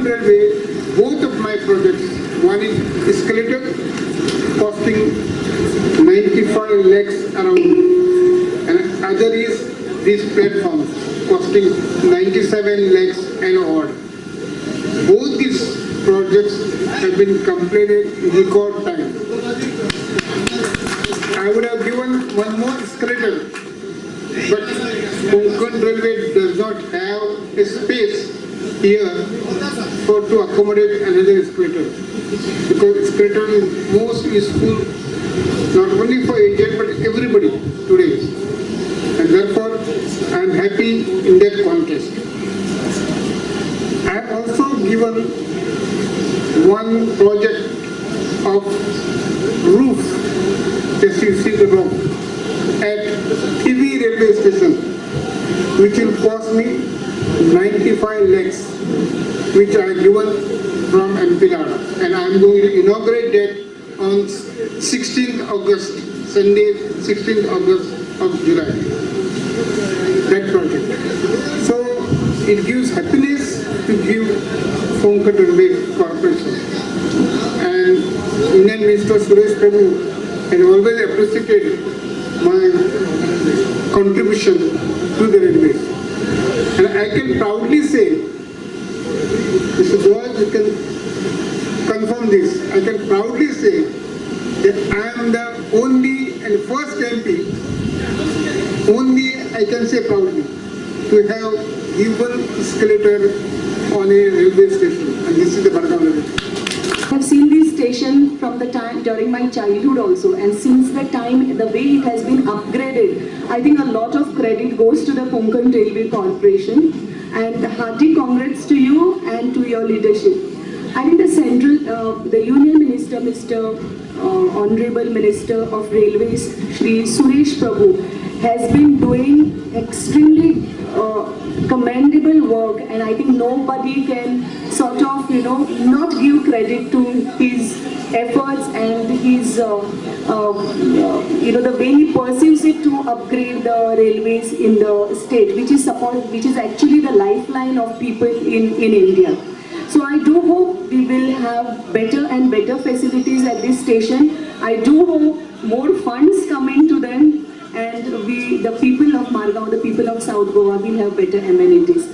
Konkan Railway, both of my projects, one is escalator costing 95 lakhs around, and other is these platforms costing 97 lakhs and odd. Both these projects have been completed in record time. I would have given one more escalator, but Konkan Railway does not have a space here to accommodate another escalator, because escalator is most useful not only for agent but everybody today, and therefore I am happy in that context. I have also given one project of roof, as you see the roof, at TV railway station, which will cost me 95 lakhs, which I have given from MPLADA, and I am going to inaugurate that on 16th August, Sunday 16th August of July, that project. So it gives happiness to give Konkan Railway Corporation, and Indian Minister Suresh Prabhu had always appreciated my contribution to the railways. And I can proudly say, Mr. George, you can confirm this, I can proudly say that I am the only and first MP, only I can say proudly, to have given escalator on a railway station, and this is the Bargaon Railway. I have seen this station from the time during my childhood also, and since the time the way it has been upgraded, I think a lot of credit goes to the Konkan Railway Corporation, and hearty congrats to you and to your leadership. I think the Union Minister, Honorable Minister of Railways, Shri Suresh Prabhu, has been doing extremely commendable work, and I think nobody can sort of, not give credit to his efforts and his, the way he perceives it to upgrade the railways in the state, which is actually the lifeline of people in India. So I do hope we will have better and better facilities at this station. I do hope more funds come into them, and the people of Margao, the people of South Goa will have better amenities.